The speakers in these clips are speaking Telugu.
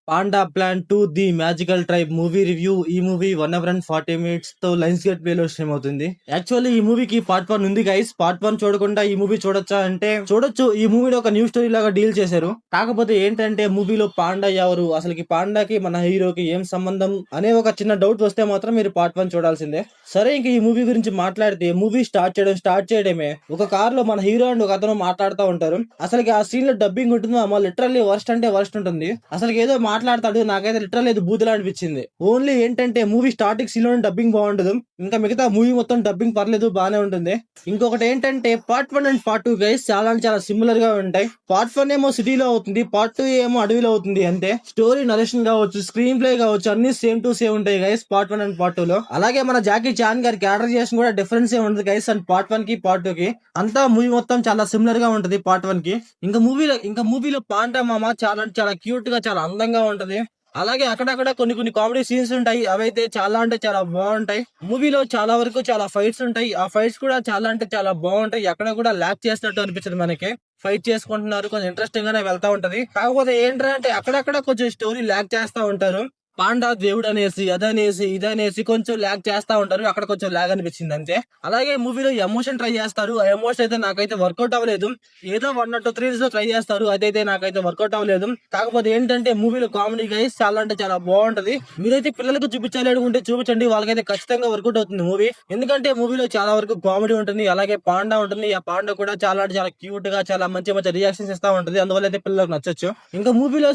Panda plan 2 the magical tribe movie review. ఈ మూవీ 1 hour and 40 minutes తో లైన్స్ గేట్ ప్లే లో స్ట్రీమ్ అవుతుంది. యాక్చువల్లీ ఈ మూవీకి పార్ట్ 1 ఉంది గైస్. పార్ట్ 1 చూడకుండా ఈ మూవీ చూడొచ్చా అంటే చూడొచ్చు. ఈ మూవీలో ఒక న్యూ స్టోరీ లాగా డీల్ చేశారు. కాకపోతే ఏంటంటే మూవీలో పాండా ఎవరు, అసలుకి పాండాకి మన హీరోకి ఏం సంబంధం అనే ఒక చిన్న డౌట్ వస్తే మాత్రం మీరు పార్ట్ 1 చూడాల్సిందే. సరే, ఇంక ఈ మూవీ గురించి మాట్లాడితే మూవీ స్టార్ట్ చేయడమే ఒక కార్ లో మన హీరో అండ్ ఒక అతను మాట్లాడుతూ ఉంటారు. అసలుకి ఆ సీన్ లో డబ్బింగ్ ఉంటుందో అమ్మ, లిటరల్లీ వర్స్ట్ అంటే వర్స్ట్ ఉంటుంది. అసలు ఏదో మాట్లాడతాడు, నాకైతే లిటరల్ ఏదో బూతులా అనిపించింది. ఓన్లీ ఏంటంటే మూవీ స్టార్టింగ్ సీన్ లో డబ్బింగ్ బాగుంటుంది, ఇంకా మిగతా మూవీ మొత్తం డబ్బింగ్ పర్లేదు, బానే ఉంటుంది. ఇంకొకటి ఏంటంటే పార్ట్ 1 అండ్ పార్ట్ 2 గైస్ చాలా చాలా సిమిలర్ గా ఉంటాయి. పార్ట్ 1 ఏమో సిటీలో అవుతుంది, పార్ట్ 2 ఏమో అడవిలో అవుతుంది. అంతే స్టోరీ నరేషన్ కావచ్చు, స్క్రీన్ ప్లే కావచ్చు, అన్ని సేమ్ టు సేమ్ ఉంటాయి గైస్ పార్ట్ 1 అండ్ పార్ట్ 2 లో. అలాగే మన జాకీ చాన్ గారి క్యారెక్టరైజేషన్ కూడా డిఫరెన్స్ ఏ ఉంటుంది గైస్ అండ్ పార్ట్ 1 కి పార్ట్ 2 కి. అంతా మూవీ మొత్తం చాలా సిమిలర్ గా ఉంటది పార్ట్ 1 కి. ఇంకా మూవీలో పాండా మామ చాలా చాలా క్యూట్ గా చాలా అందంగా ఉంటది. అలాగే అక్కడక్కడ కొన్ని కామెడీ సీన్స్ ఉంటాయి, అవైతే చాలా అంటే చాలా బాగుంటాయి. మూవీలో చాలా వరకు చాలా ఫైట్స్ ఉంటాయి, ఆ ఫైట్స్ కూడా చాలా అంటే చాలా బాగుంటాయి. ఎక్కడ కూడా ల్యాక్ చేసినట్టు అనిపించదు మనకి. ఫైట్ చేసుకుంటున్నారు, కొంచెం ఇంట్రెస్టింగ్ గానే వెళ్తా ఉంటది. కాకపోతే ఏంటంటే అక్కడక్కడ కొంచెం స్టోరీ ల్యాక్ చేస్తా ఉంటారు. పాండా దేవుడు అనేసి అదనేసి ఇదనేసి కొంచెం ల్యాగ్ చేస్తా ఉంటారు, అక్కడ కొంచెం ల్యాగ్ అనిపించింది అంతే. అలాగే మూవీలో ఎమోషన్ ట్రై చేస్తారు, ఆ ఎమోషన్ అయితే నాకైతే వర్కౌట్ అవ్వలేదు. ఏదో 1 or 2 3 లో ట్రై చేస్తారు, అదైతే నాకైతే వర్కౌట్ అవ్వలేదు. కాకపోతే ఏంటంటే మూవీలో కామెడీ గైస్ చాలా అంటే చాలా బాగుంటది. మీరైతే పిల్లలకు చూపించాలి అనుకుంటే చూపించండి, వాళ్ళకైతే ఖచ్చితంగా వర్కౌట్ అవుతుంది మూవీ. ఎందుకంటే మూవీలో చాలా వరకు కామెడీ ఉంటుంది, అలాగే పాండా ఉంటుంది. ఆ పాండా కూడా చాలా అంటే చాలా క్యూట్ గా చాలా మంచి మంచి రియాక్షన్స్ ఇస్తా ఉంటుంది, అందువల్ల అయితే పిల్లలకు నచ్చొచ్చు. ఇంకా మూవీలో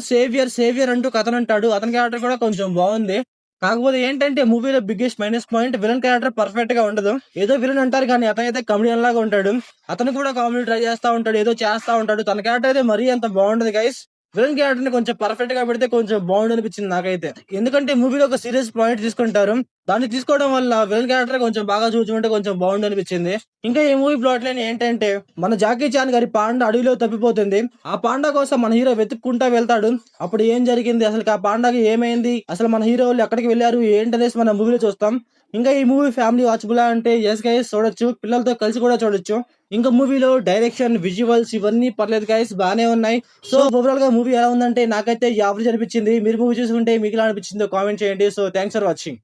సేవియర్ అంటూ కథను అంటాడు, అతని క్యారెక్టర్ కూడా కొంచెం బాగుంది. కాకపోతే ఏంటంటే మూవీలో biggest minus point villain character perfect గా ఉండదు. ఏదో విలన్ అంటారు కానీ అతనైతే కమెడియన్ లాగా ఉంటాడు. అతను కూడా కామెడీ ట్రై చేస్తా ఉంటాడు, ఏదో చేస్తా ఉంటాడు. తన క్యారెక్టర్ అయితే మరీ అంత బాగుండదు గైస్. విలన్ క్యారెక్టర్ ని కొంచెం పర్ఫెక్ట్ గా పెడితే కొంచెం బాగుండు అనిపించింది నాకైతే. ఎందుకంటే మూవీలో ఒక సీరియస్ పాయింట్ తీసుకుంటారు, దాన్ని తీసుకోవడం వల్ల విలన్ క్యారెక్టర్ కొంచెం బాగా చూసుకుంటే కొంచెం బాగుండు అనిపించింది. ఇంకా ఈ మూవీ ప్లాట్ లైన్ ఏంటంటే మన జాకీ చాన్ గారి పాండా అడవిలో తప్పిపోతుంది. ఆ పాండా కోసం మన హీరో వెతుక్కుంటా వెళ్తాడు. అప్పుడు ఏం జరిగింది, అసలు ఆ పాండాకి ఏమైంది, అసలు మన హీరో వాళ్ళు ఎక్కడికి వెళ్ళారు ఏంటనేసి మన మూవీలో చూస్తాం. ఇంకా ఈ మూవీ ఫ్యామిలీ వాచబుల్ అంటే ఎస్ గైస్ చూడొచ్చు, పిల్లలతో కలిసి కూడా చూడొచ్చు. ఇంకా మూవీలో డైరెక్షన్, విజువల్స్ ఇవన్నీ పర్లేదు గైస్, బానే ఉన్నాయి. సో ఓవరాల్ గా మూవీ ఎలా ఉందంటే నాకైతే యావరేజ్ అనిపించింది. మీరు మూవీ చూసుకుంటే మీకు ఎలా అనిపించిందో కామెంట్ చేయండి. So thanks for watching.